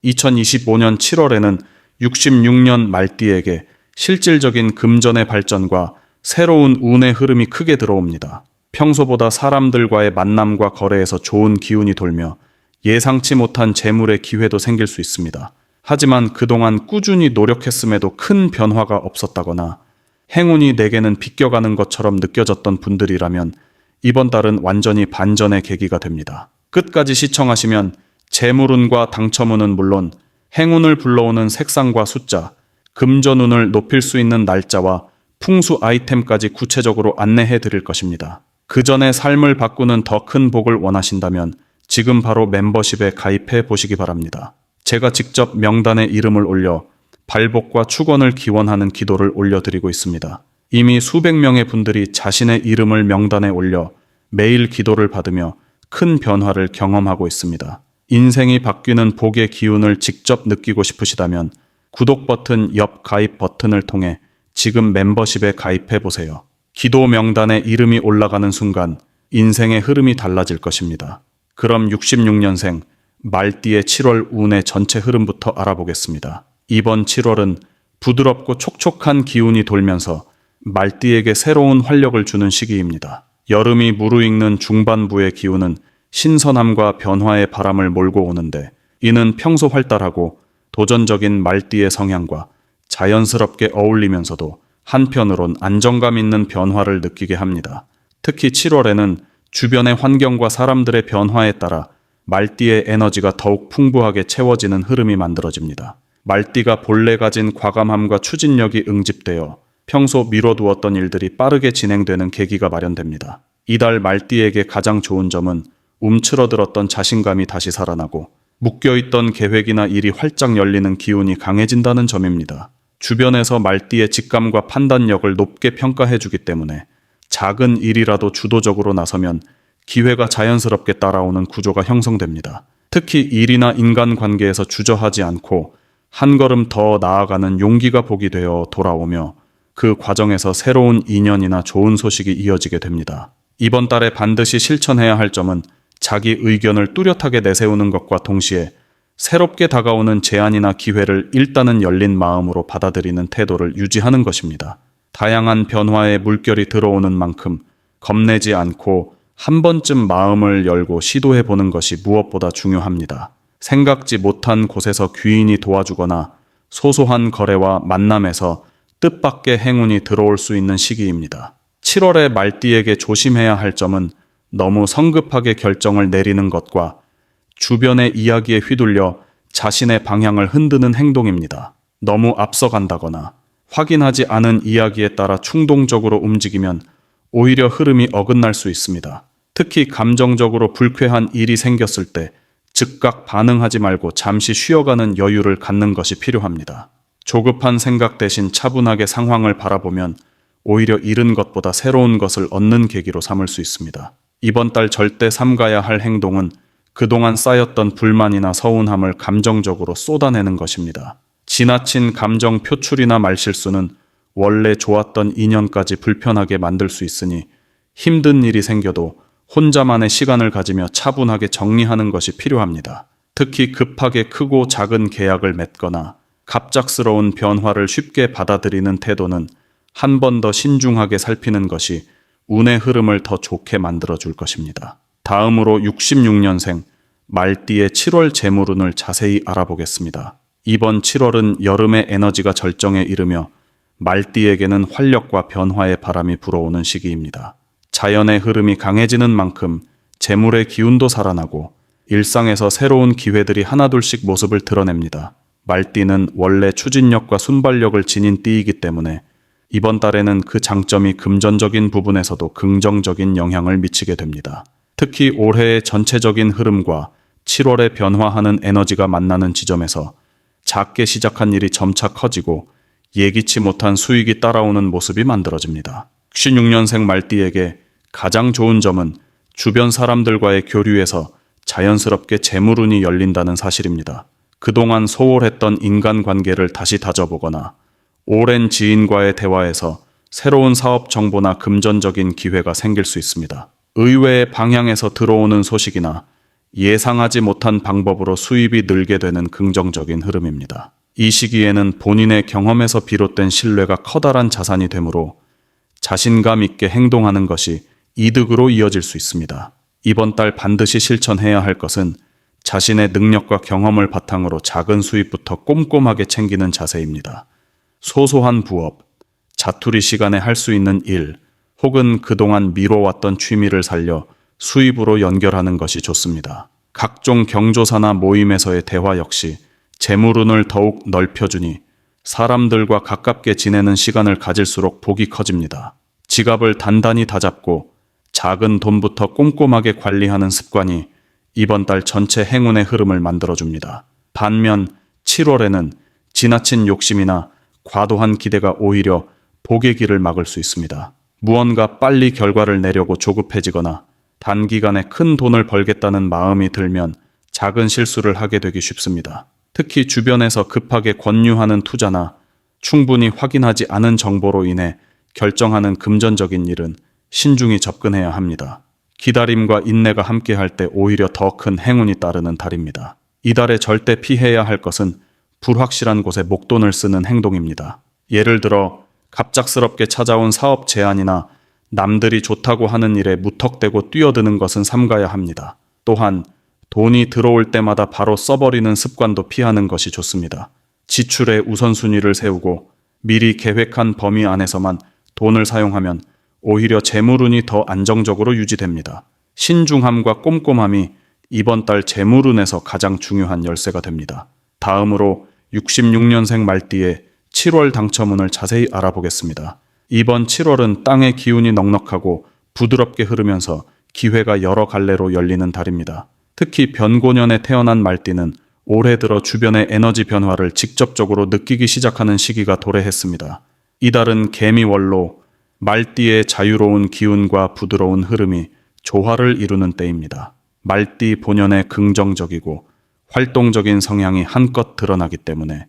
2025년 7월에는 66년 말띠에게 실질적인 금전의 발전과 새로운 운의 흐름이 크게 들어옵니다. 평소보다 사람들과의 만남과 거래에서 좋은 기운이 돌며 예상치 못한 재물의 기회도 생길 수 있습니다. 하지만 그동안 꾸준히 노력했음에도 큰 변화가 없었다거나 행운이 내게는 비껴가는 것처럼 느껴졌던 분들이라면 이번 달은 완전히 반전의 계기가 됩니다. 끝까지 시청하시면 재물운과 당첨운은 물론 행운을 불러오는 색상과 숫자, 금전운을 높일 수 있는 날짜와 풍수 아이템까지 구체적으로 안내해 드릴 것입니다. 그 전에 삶을 바꾸는 더 큰 복을 원하신다면 지금 바로 멤버십에 가입해 보시기 바랍니다. 제가 직접 명단에 이름을 올려 발복과 축원을 기원하는 기도를 올려드리고 있습니다. 이미 수백 명의 분들이 자신의 이름을 명단에 올려 매일 기도를 받으며 큰 변화를 경험하고 있습니다. 인생이 바뀌는 복의 기운을 직접 느끼고 싶으시다면 구독 버튼 옆 가입 버튼을 통해 지금 멤버십에 가입해 보세요. 기도 명단에 이름이 올라가는 순간 인생의 흐름이 달라질 것입니다. 그럼 66년생 말띠의 7월 운의 전체 흐름부터 알아보겠습니다. 이번 7월은 부드럽고 촉촉한 기운이 돌면서 말띠에게 새로운 활력을 주는 시기입니다. 여름이 무르익는 중반부의 기운은 신선함과 변화의 바람을 몰고 오는데 이는 평소 활달하고 도전적인 말띠의 성향과 자연스럽게 어울리면서도 한편으론 안정감 있는 변화를 느끼게 합니다. 특히 7월에는 주변의 환경과 사람들의 변화에 따라 말띠의 에너지가 더욱 풍부하게 채워지는 흐름이 만들어집니다. 말띠가 본래 가진 과감함과 추진력이 응집되어 평소 미뤄두었던 일들이 빠르게 진행되는 계기가 마련됩니다. 이달 말띠에게 가장 좋은 점은 움츠러들었던 자신감이 다시 살아나고 묶여있던 계획이나 일이 활짝 열리는 기운이 강해진다는 점입니다. 주변에서 말띠의 직감과 판단력을 높게 평가해주기 때문에 작은 일이라도 주도적으로 나서면 기회가 자연스럽게 따라오는 구조가 형성됩니다. 특히 일이나 인간관계에서 주저하지 않고 한 걸음 더 나아가는 용기가 복이 되어 돌아오며 그 과정에서 새로운 인연이나 좋은 소식이 이어지게 됩니다. 이번 달에 반드시 실천해야 할 점은 자기 의견을 뚜렷하게 내세우는 것과 동시에 새롭게 다가오는 제안이나 기회를 일단은 열린 마음으로 받아들이는 태도를 유지하는 것입니다. 다양한 변화의 물결이 들어오는 만큼 겁내지 않고 한 번쯤 마음을 열고 시도해 보는 것이 무엇보다 중요합니다. 생각지 못한 곳에서 귀인이 도와주거나 소소한 거래와 만남에서 뜻밖의 행운이 들어올 수 있는 시기입니다. 7월에 말띠에게 조심해야 할 점은 너무 성급하게 결정을 내리는 것과 주변의 이야기에 휘둘려 자신의 방향을 흔드는 행동입니다. 너무 앞서간다거나 확인하지 않은 이야기에 따라 충동적으로 움직이면 오히려 흐름이 어긋날 수 있습니다. 특히 감정적으로 불쾌한 일이 생겼을 때 즉각 반응하지 말고 잠시 쉬어가는 여유를 갖는 것이 필요합니다. 조급한 생각 대신 차분하게 상황을 바라보면 오히려 잃은 것보다 새로운 것을 얻는 계기로 삼을 수 있습니다. 이번 달 절대 삼가야 할 행동은 그동안 쌓였던 불만이나 서운함을 감정적으로 쏟아내는 것입니다. 지나친 감정 표출이나 말실수는 원래 좋았던 인연까지 불편하게 만들 수 있으니 힘든 일이 생겨도 혼자만의 시간을 가지며 차분하게 정리하는 것이 필요합니다. 특히 급하게 크고 작은 계약을 맺거나 갑작스러운 변화를 쉽게 받아들이는 태도는 한 번 더 신중하게 살피는 것이 운의 흐름을 더 좋게 만들어줄 것입니다. 다음으로 66년생 말띠의 7월 재물운을 자세히 알아보겠습니다. 이번 7월은 여름의 에너지가 절정에 이르며 말띠에게는 활력과 변화의 바람이 불어오는 시기입니다. 자연의 흐름이 강해지는 만큼 재물의 기운도 살아나고 일상에서 새로운 기회들이 하나둘씩 모습을 드러냅니다. 말띠는 원래 추진력과 순발력을 지닌 띠이기 때문에 이번 달에는 그 장점이 금전적인 부분에서도 긍정적인 영향을 미치게 됩니다. 특히 올해의 전체적인 흐름과 7월에 변화하는 에너지가 만나는 지점에서 작게 시작한 일이 점차 커지고 예기치 못한 수익이 따라오는 모습이 만들어집니다. 66년생 말띠에게 가장 좋은 점은 주변 사람들과의 교류에서 자연스럽게 재물운이 열린다는 사실입니다. 그동안 소홀했던 인간관계를 다시 다져보거나 오랜 지인과의 대화에서 새로운 사업 정보나 금전적인 기회가 생길 수 있습니다. 의외의 방향에서 들어오는 소식이나 예상하지 못한 방법으로 수입이 늘게 되는 긍정적인 흐름입니다. 이 시기에는 본인의 경험에서 비롯된 신뢰가 커다란 자산이 되므로 자신감 있게 행동하는 것이 이득으로 이어질 수 있습니다. 이번 달 반드시 실천해야 할 것은 자신의 능력과 경험을 바탕으로 작은 수입부터 꼼꼼하게 챙기는 자세입니다. 소소한 부업, 자투리 시간에 할 수 있는 일, 혹은 그동안 미뤄왔던 취미를 살려 수입으로 연결하는 것이 좋습니다. 각종 경조사나 모임에서의 대화 역시 재물운을 더욱 넓혀주니 사람들과 가깝게 지내는 시간을 가질수록 복이 커집니다. 지갑을 단단히 다잡고 작은 돈부터 꼼꼼하게 관리하는 습관이 이번 달 전체 행운의 흐름을 만들어줍니다. 반면 7월에는 지나친 욕심이나 과도한 기대가 오히려 복의 길을 막을 수 있습니다. 무언가 빨리 결과를 내려고 조급해지거나 단기간에 큰 돈을 벌겠다는 마음이 들면 작은 실수를 하게 되기 쉽습니다. 특히 주변에서 급하게 권유하는 투자나 충분히 확인하지 않은 정보로 인해 결정하는 금전적인 일은 신중히 접근해야 합니다. 기다림과 인내가 함께할 때 오히려 더 큰 행운이 따르는 달입니다. 이달에 절대 피해야 할 것은 불확실한 곳에 목돈을 쓰는 행동입니다. 예를 들어 갑작스럽게 찾아온 사업 제안이나 남들이 좋다고 하는 일에 무턱대고 뛰어드는 것은 삼가야 합니다. 또한 돈이 들어올 때마다 바로 써버리는 습관도 피하는 것이 좋습니다. 지출의 우선순위를 세우고 미리 계획한 범위 안에서만 돈을 사용하면 오히려 재물운이 더 안정적으로 유지됩니다. 신중함과 꼼꼼함이 이번 달 재물운에서 가장 중요한 열쇠가 됩니다. 다음으로 66년생 말띠의 7월 당첨운을 자세히 알아보겠습니다. 이번 7월은 땅의 기운이 넉넉하고 부드럽게 흐르면서 기회가 여러 갈래로 열리는 달입니다. 특히 변고년에 태어난 말띠는 올해 들어 주변의 에너지 변화를 직접적으로 느끼기 시작하는 시기가 도래했습니다. 이달은 개미월로 말띠의 자유로운 기운과 부드러운 흐름이 조화를 이루는 때입니다. 말띠 본연의 긍정적이고 활동적인 성향이 한껏 드러나기 때문에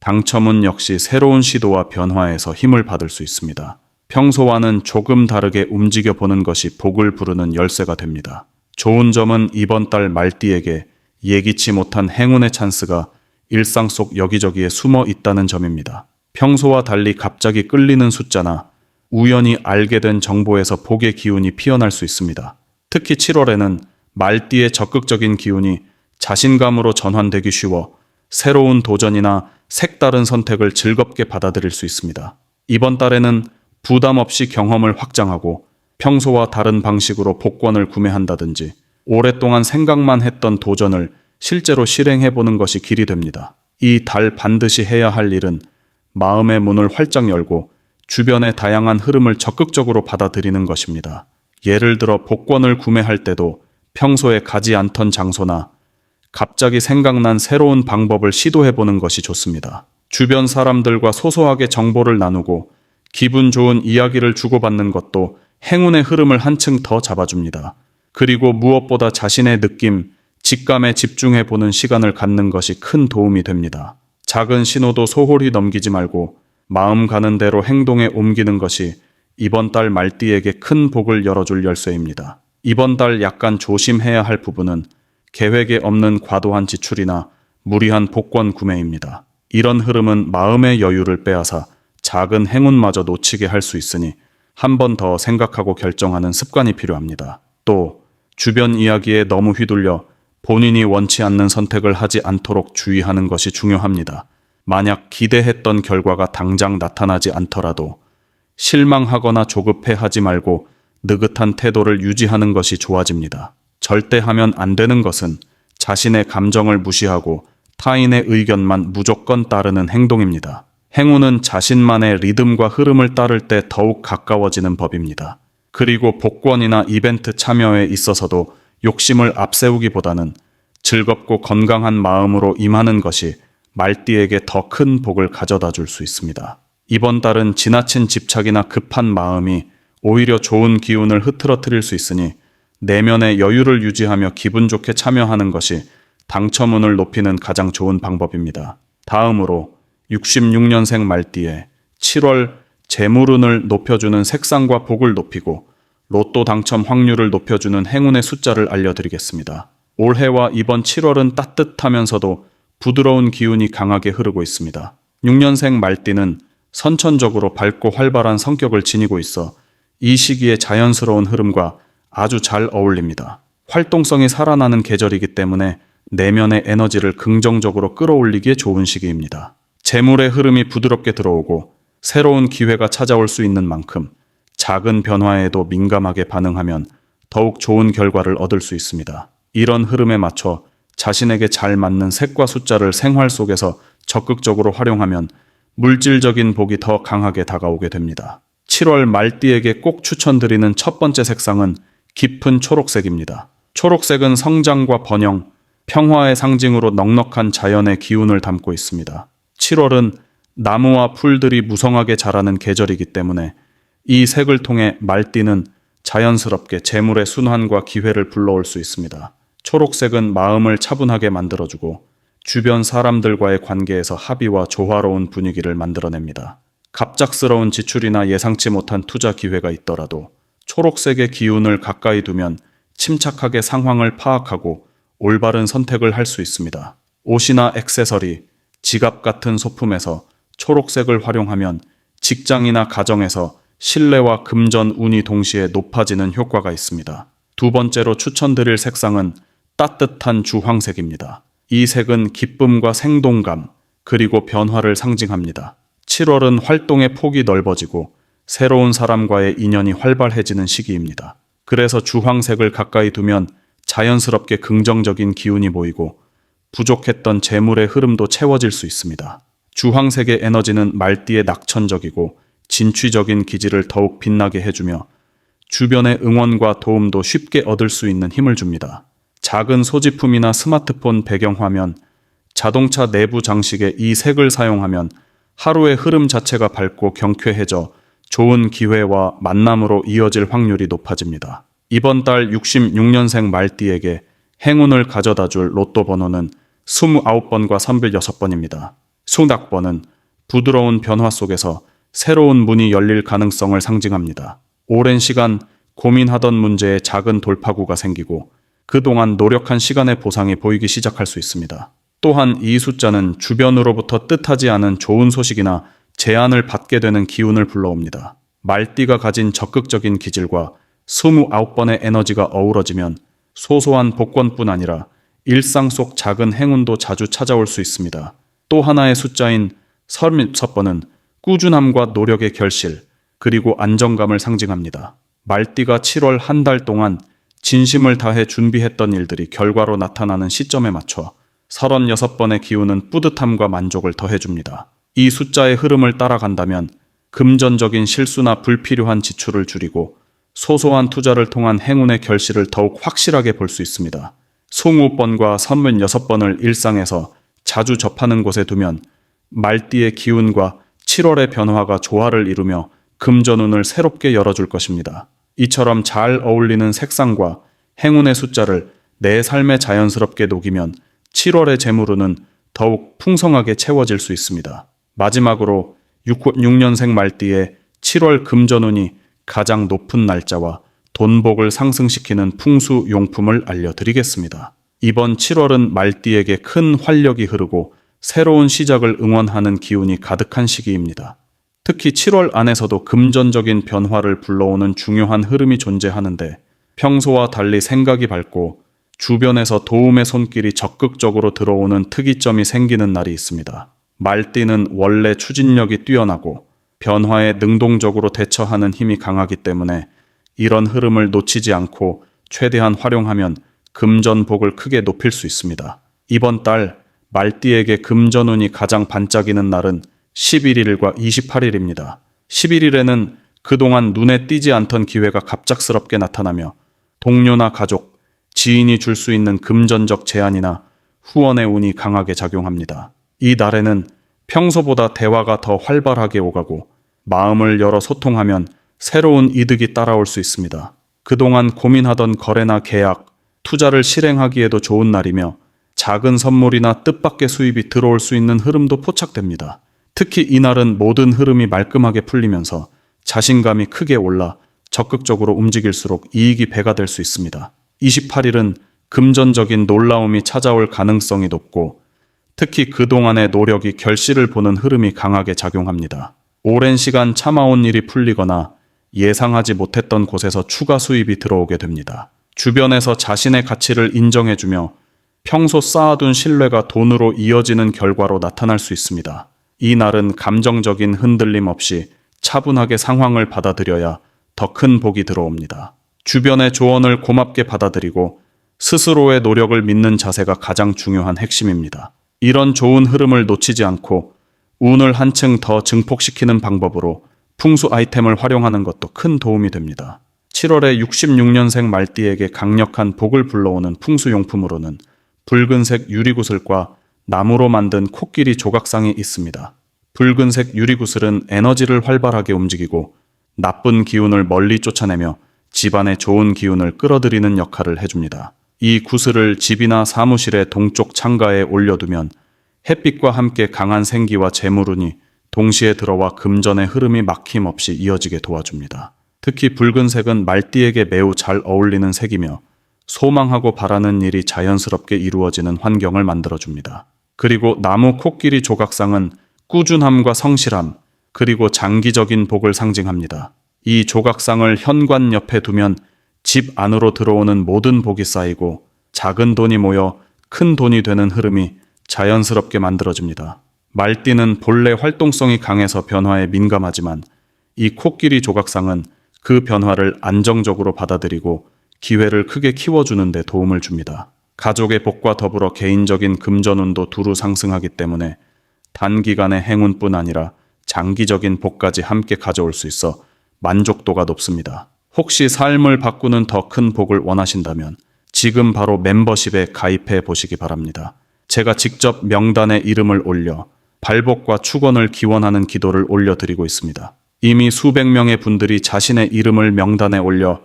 당첨운 역시 새로운 시도와 변화에서 힘을 받을 수 있습니다. 평소와는 조금 다르게 움직여 보는 것이 복을 부르는 열쇠가 됩니다. 좋은 점은 이번 달 말띠에게 예기치 못한 행운의 찬스가 일상 속 여기저기에 숨어 있다는 점입니다. 평소와 달리 갑자기 끌리는 숫자나 우연히 알게 된 정보에서 복의 기운이 피어날 수 있습니다. 특히 7월에는 말띠의 적극적인 기운이 자신감으로 전환되기 쉬워 새로운 도전이나 색다른 선택을 즐겁게 받아들일 수 있습니다. 이번 달에는 부담 없이 경험을 확장하고 평소와 다른 방식으로 복권을 구매한다든지 오랫동안 생각만 했던 도전을 실제로 실행해보는 것이 길이 됩니다. 이 달 반드시 해야 할 일은 마음의 문을 활짝 열고 주변의 다양한 흐름을 적극적으로 받아들이는 것입니다. 예를 들어 복권을 구매할 때도 평소에 가지 않던 장소나 갑자기 생각난 새로운 방법을 시도해보는 것이 좋습니다. 주변 사람들과 소소하게 정보를 나누고 기분 좋은 이야기를 주고받는 것도 행운의 흐름을 한층 더 잡아줍니다. 그리고 무엇보다 자신의 느낌, 직감에 집중해보는 시간을 갖는 것이 큰 도움이 됩니다. 작은 신호도 소홀히 넘기지 말고 마음 가는 대로 행동에 옮기는 것이 이번 달 말띠에게 큰 복을 열어줄 열쇠입니다. 이번 달 약간 조심해야 할 부분은 계획에 없는 과도한 지출이나 무리한 복권 구매입니다. 이런 흐름은 마음의 여유를 빼앗아 작은 행운마저 놓치게 할 수 있으니 한 번 더 생각하고 결정하는 습관이 필요합니다. 또 주변 이야기에 너무 휘둘려 본인이 원치 않는 선택을 하지 않도록 주의하는 것이 중요합니다. 만약 기대했던 결과가 당장 나타나지 않더라도 실망하거나 조급해하지 말고 느긋한 태도를 유지하는 것이 좋아집니다. 절대 하면 안 되는 것은 자신의 감정을 무시하고 타인의 의견만 무조건 따르는 행동입니다. 행운은 자신만의 리듬과 흐름을 따를 때 더욱 가까워지는 법입니다. 그리고 복권이나 이벤트 참여에 있어서도 욕심을 앞세우기보다는 즐겁고 건강한 마음으로 임하는 것이 말띠에게 더 큰 복을 가져다 줄 수 있습니다. 이번 달은 지나친 집착이나 급한 마음이 오히려 좋은 기운을 흐트러뜨릴 수 있으니 내면의 여유를 유지하며 기분 좋게 참여하는 것이 당첨운을 높이는 가장 좋은 방법입니다. 다음으로 66년생 말띠의 7월 재물운을 높여주는 색상과 복을 높이고 로또 당첨 확률을 높여주는 행운의 숫자를 알려드리겠습니다. 올해와 이번 7월은 따뜻하면서도 부드러운 기운이 강하게 흐르고 있습니다. 6년생 말띠는 선천적으로 밝고 활발한 성격을 지니고 있어 이 시기의 자연스러운 흐름과 아주 잘 어울립니다. 활동성이 살아나는 계절이기 때문에 내면의 에너지를 긍정적으로 끌어올리기에 좋은 시기입니다. 재물의 흐름이 부드럽게 들어오고 새로운 기회가 찾아올 수 있는 만큼 작은 변화에도 민감하게 반응하면 더욱 좋은 결과를 얻을 수 있습니다. 이런 흐름에 맞춰 자신에게 잘 맞는 색과 숫자를 생활 속에서 적극적으로 활용하면 물질적인 복이 더 강하게 다가오게 됩니다. 7월 말띠에게 꼭 추천드리는 첫 번째 색상은 깊은 초록색입니다. 초록색은 성장과 번영, 평화의 상징으로 넉넉한 자연의 기운을 담고 있습니다. 7월은 나무와 풀들이 무성하게 자라는 계절이기 때문에 이 색을 통해 말띠는 자연스럽게 재물의 순환과 기회를 불러올 수 있습니다. 초록색은 마음을 차분하게 만들어주고 주변 사람들과의 관계에서 합의와 조화로운 분위기를 만들어냅니다. 갑작스러운 지출이나 예상치 못한 투자 기회가 있더라도 초록색의 기운을 가까이 두면 침착하게 상황을 파악하고 올바른 선택을 할 수 있습니다. 옷이나 액세서리, 지갑 같은 소품에서 초록색을 활용하면 직장이나 가정에서 신뢰와 금전 운이 동시에 높아지는 효과가 있습니다. 두 번째로 추천드릴 색상은 따뜻한 주황색입니다. 이 색은 기쁨과 생동감, 그리고 변화를 상징합니다. 7월은 활동의 폭이 넓어지고 새로운 사람과의 인연이 활발해지는 시기입니다. 그래서 주황색을 가까이 두면 자연스럽게 긍정적인 기운이 모이고 부족했던 재물의 흐름도 채워질 수 있습니다. 주황색의 에너지는 말띠의 낙천적이고 진취적인 기질을 더욱 빛나게 해주며 주변의 응원과 도움도 쉽게 얻을 수 있는 힘을 줍니다. 작은 소지품이나 스마트폰 배경화면, 자동차 내부 장식에 이 색을 사용하면 하루의 흐름 자체가 밝고 경쾌해져 좋은 기회와 만남으로 이어질 확률이 높아집니다. 이번 달 66년생 말띠에게 행운을 가져다줄 로또 번호는 29번과 36번입니다. 수낙번은 부드러운 변화 속에서 새로운 문이 열릴 가능성을 상징합니다. 오랜 시간 고민하던 문제에 작은 돌파구가 생기고 그동안 노력한 시간의 보상이 보이기 시작할 수 있습니다. 또한 이 숫자는 주변으로부터 뜻하지 않은 좋은 소식이나 제안을 받게 되는 기운을 불러옵니다. 말띠가 가진 적극적인 기질과 29번의 에너지가 어우러지면 소소한 복권뿐 아니라 일상 속 작은 행운도 자주 찾아올 수 있습니다. 또 하나의 숫자인 36번은 꾸준함과 노력의 결실, 그리고 안정감을 상징합니다. 말띠가 7월 한 달 동안 진심을 다해 준비했던 일들이 결과로 나타나는 시점에 맞춰 36번의 기운은 뿌듯함과 만족을 더해줍니다. 이 숫자의 흐름을 따라간다면 금전적인 실수나 불필요한 지출을 줄이고 소소한 투자를 통한 행운의 결실을 더욱 확실하게 볼 수 있습니다. 20번과 36번을 일상에서 자주 접하는 곳에 두면 말띠의 기운과 7월의 변화가 조화를 이루며 금전운을 새롭게 열어줄 것입니다. 이처럼 잘 어울리는 색상과 행운의 숫자를 내 삶에 자연스럽게 녹이면 7월의 재물운은 더욱 풍성하게 채워질 수 있습니다. 마지막으로 66년생 말띠의 7월 금전운이 가장 높은 날짜와 돈복을 상승시키는 풍수 용품을 알려드리겠습니다. 이번 7월은 말띠에게 큰 활력이 흐르고 새로운 시작을 응원하는 기운이 가득한 시기입니다. 특히 7월 안에서도 금전적인 변화를 불러오는 중요한 흐름이 존재하는데 평소와 달리 생각이 밝고 주변에서 도움의 손길이 적극적으로 들어오는 특이점이 생기는 날이 있습니다. 말띠는 원래 추진력이 뛰어나고 변화에 능동적으로 대처하는 힘이 강하기 때문에 이런 흐름을 놓치지 않고 최대한 활용하면 금전복을 크게 높일 수 있습니다. 이번 달 말띠에게 금전운이 가장 반짝이는 날은 11일과 28일입니다. 11일에는 그동안 눈에 띄지 않던 기회가 갑작스럽게 나타나며 동료나 가족, 지인이 줄 수 있는 금전적 제안이나 후원의 운이 강하게 작용합니다. 이 날에는 평소보다 대화가 더 활발하게 오가고 마음을 열어 소통하면 새로운 이득이 따라올 수 있습니다. 그동안 고민하던 거래나 계약, 투자를 실행하기에도 좋은 날이며 작은 선물이나 뜻밖의 수입이 들어올 수 있는 흐름도 포착됩니다. 특히 이날은 모든 흐름이 말끔하게 풀리면서 자신감이 크게 올라 적극적으로 움직일수록 이익이 배가 될 수 있습니다. 28일은 금전적인 놀라움이 찾아올 가능성이 높고 특히 그동안의 노력이 결실을 보는 흐름이 강하게 작용합니다. 오랜 시간 참아온 일이 풀리거나 예상하지 못했던 곳에서 추가 수입이 들어오게 됩니다. 주변에서 자신의 가치를 인정해주며 평소 쌓아둔 신뢰가 돈으로 이어지는 결과로 나타날 수 있습니다. 이 날은 감정적인 흔들림 없이 차분하게 상황을 받아들여야 더 큰 복이 들어옵니다. 주변의 조언을 고맙게 받아들이고 스스로의 노력을 믿는 자세가 가장 중요한 핵심입니다. 이런 좋은 흐름을 놓치지 않고 운을 한층 더 증폭시키는 방법으로 풍수 아이템을 활용하는 것도 큰 도움이 됩니다. 7월에 66년생 말띠에게 강력한 복을 불러오는 풍수용품으로는 붉은색 유리구슬과 나무로 만든 코끼리 조각상이 있습니다. 붉은색 유리구슬은 에너지를 활발하게 움직이고 나쁜 기운을 멀리 쫓아내며 집안에 좋은 기운을 끌어들이는 역할을 해줍니다. 이 구슬을 집이나 사무실의 동쪽 창가에 올려두면 햇빛과 함께 강한 생기와 재물운이 동시에 들어와 금전의 흐름이 막힘없이 이어지게 도와줍니다. 특히 붉은색은 말띠에게 매우 잘 어울리는 색이며 소망하고 바라는 일이 자연스럽게 이루어지는 환경을 만들어줍니다. 그리고 나무 코끼리 조각상은 꾸준함과 성실함, 그리고 장기적인 복을 상징합니다. 이 조각상을 현관 옆에 두면 집 안으로 들어오는 모든 복이 쌓이고 작은 돈이 모여 큰 돈이 되는 흐름이 자연스럽게 만들어집니다. 말띠는 본래 활동성이 강해서 변화에 민감하지만 이 코끼리 조각상은 그 변화를 안정적으로 받아들이고 기회를 크게 키워주는 데 도움을 줍니다. 가족의 복과 더불어 개인적인 금전운도 두루 상승하기 때문에 단기간의 행운뿐 아니라 장기적인 복까지 함께 가져올 수 있어 만족도가 높습니다. 혹시 삶을 바꾸는 더 큰 복을 원하신다면 지금 바로 멤버십에 가입해 보시기 바랍니다. 제가 직접 명단에 이름을 올려 발복과 축원을 기원하는 기도를 올려드리고 있습니다. 이미 수백 명의 분들이 자신의 이름을 명단에 올려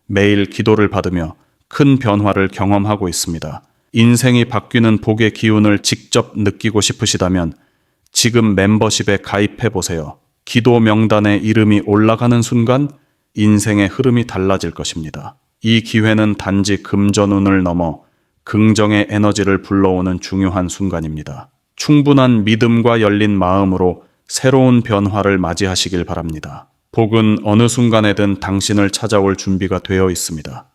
매일 기도를 받으며 큰 변화를 경험하고 있습니다. 인생이 바뀌는 복의 기운을 직접 느끼고 싶으시다면 지금 멤버십에 가입해 보세요. 기도 명단에 이름이 올라가는 순간 인생의 흐름이 달라질 것입니다. 이 기회는 단지 금전운을 넘어 긍정의 에너지를 불러오는 중요한 순간입니다. 충분한 믿음과 열린 마음으로 새로운 변화를 맞이하시길 바랍니다. 복은 어느 순간에든 당신을 찾아올 준비가 되어 있습니다.